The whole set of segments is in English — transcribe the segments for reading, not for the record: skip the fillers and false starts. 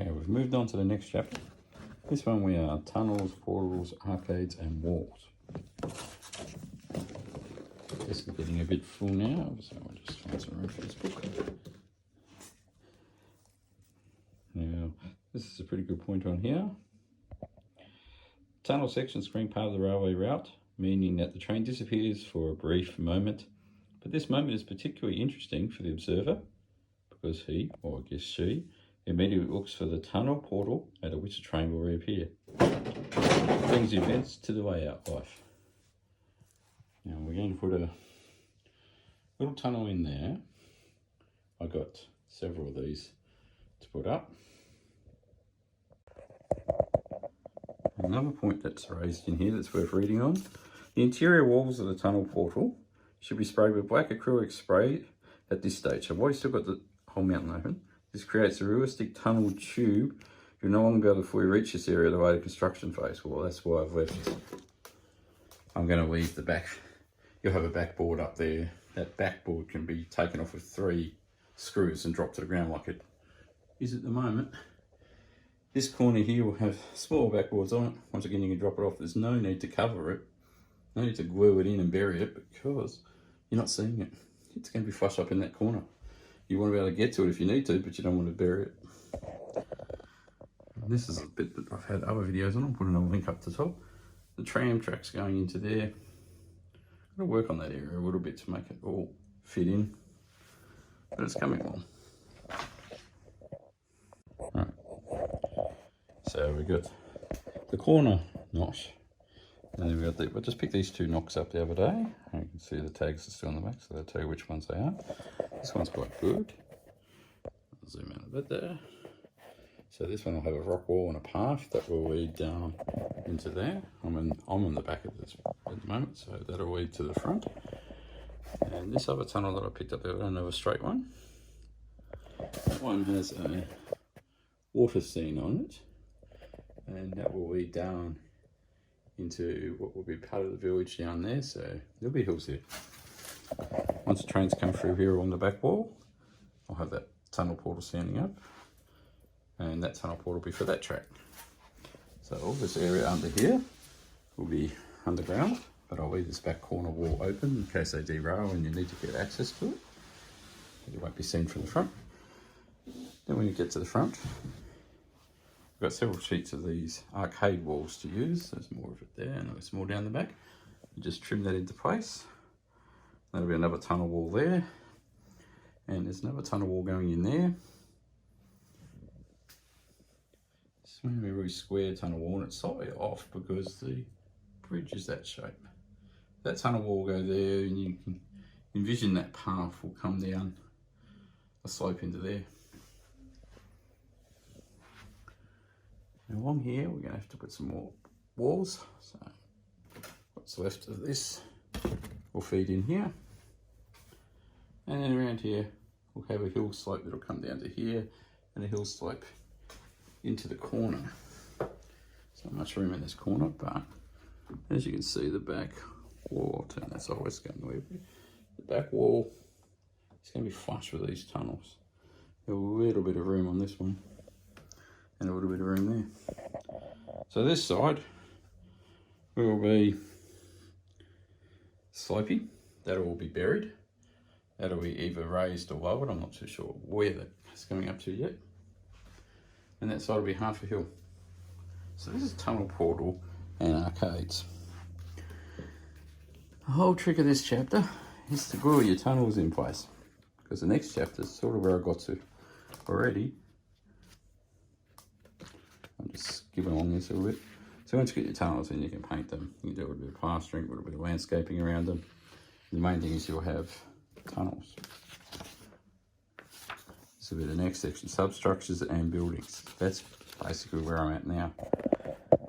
Okay, we've moved on to the next chapter. This one we are tunnels, portals, arcades and walls. This is getting a bit full now, so I'll just find some room for this book. Now, this is a pretty good point on here. Tunnel sections screen part of the railway route, meaning that the train disappears for a brief moment. But this moment is particularly interesting for the observer because he, or I guess she, immediately looks for the tunnel portal at which the train will reappear. Brings events to the layout life. Now we're going to put a little tunnel in there. I got several of these to put up. Another point that's raised in here that's worth reading on. The interior walls of the tunnel portal should be sprayed with black acrylic spray at this stage. So while you've still got the whole mountain open, this creates a realistic tunnel tube. You'll no longer be able to fully reach this area the way the construction phase. Well, that's why I've left. I'm going to leave the back. You'll have a backboard up there. That backboard can be taken off with 3 screws and dropped to the ground like it is at the moment. This corner here will have small backboards on it. Once again, you can drop it off. There's no need to cover it. No need to glue it in and bury it because you're not seeing it. It's going to be flush up in that corner. You want to be able to get to it if you need to, but you don't want to bury it. And this is a bit that I've had other videos on. I'll put another link up the top. The tram tracks going into there. I'm going to work on that area a little bit to make it all fit in, but it's coming along. Right. So we got the corner notch, and then we got I just picked these 2 knocks up the other day. And you can see the tags are still on the back, so they'll tell you which ones they are. This one's quite good. I'll zoom in a bit there. So this one will have a rock wall and a path that will lead down into there. I'm in the back of this at the moment, so that'll lead to the front. And this other tunnel that I picked up there, another straight one. That one has a water scene on it, and that will lead down into what will be part of the village down there. So there'll be hills here. Once the trains come through here along the back wall, I'll have that tunnel portal standing up, and that tunnel portal will be for that track. So all this area under here will be underground, but I'll leave this back corner wall open in case they derail and you need to get access to it. It won't be seen from the front. Then when you get to the front, we've got several sheets of these arcade walls to use. There's more of it there, and there's more down the back. You just trim that into place. That'll be another tunnel wall there, and there's another tunnel wall going in there. It's going to be a really square tunnel wall, and it's slightly off because the bridge is that shape. That tunnel wall will go there, and you can envision that path will come down a slope into there. And along here, we're going to have to put some more walls. So what's left of this will feed in here. And then around here, we'll have a hill slope that'll come down to here, and a hill slope into the corner. So not much room in this corner, but as you can see, the back wall, I'll turn that sideways, the back wall is going to be flush with these tunnels. There's a little bit of room on this one, and a little bit of room there. So this side will be slopey, that'll all be buried. That'll be either raised or lowered. I'm not too sure where that's coming up to yet. And that side will be half a hill. So this is tunnel portal and arcades. The whole trick of this chapter is to glue your tunnels in place, because the next chapter is sort of where I got to already. I'm just skipping along this a little bit. So once you get your tunnels in, you can paint them. You can do a little bit of plastering, a little bit of landscaping around them. The main thing is you'll have tunnels. This will be the next section, substructures and buildings. That's basically where I'm at now.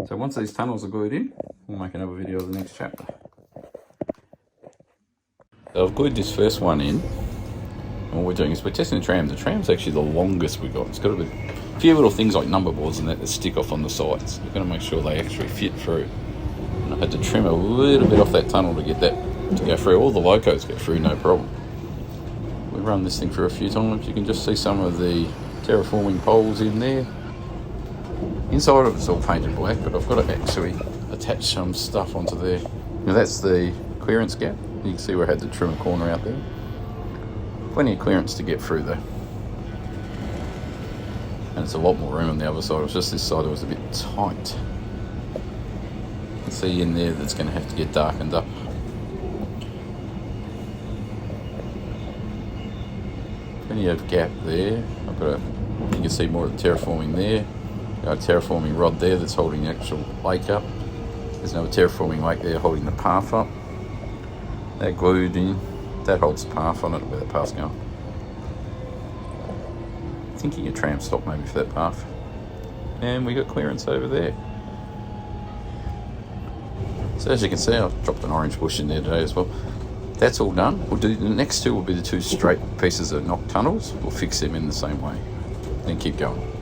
So once these tunnels are glued in, we'll make another video of the next chapter. So I've glued this first one in, and what we're doing is we're testing the tram. The tram's actually the longest we got. It's got a few little things like number boards and that stick off on the sides. We're going to make sure they actually fit through. And I had to trim a little bit off that tunnel to get that to go through. All the locos go through, no problem. We run this thing through a few times. You can just see some of the terraforming poles in there. Inside of it's all painted black, but I've got to actually attach some stuff onto there. Now that's the clearance gap. You can see where I had the trim corner out there. Plenty of clearance to get through though. And it's a lot more room on the other side. It was just this side that was a bit tight. You can see in there that's going to have to get darkened up. Plenty of gap there. I've got you can see more of the terraforming there. Got a terraforming rod there that's holding the actual lake up. There's another terraforming lake there holding the path up. That glued in. That holds the path. I don't know where that path's going. Thinking a tram stop maybe for that path. And we got clearance over there. So as you can see, I've dropped an orange bush in there today as well. That's all done. We'll do the next two will be the two straight pieces of Noch tunnels. We'll fix them in the same way. Then keep going.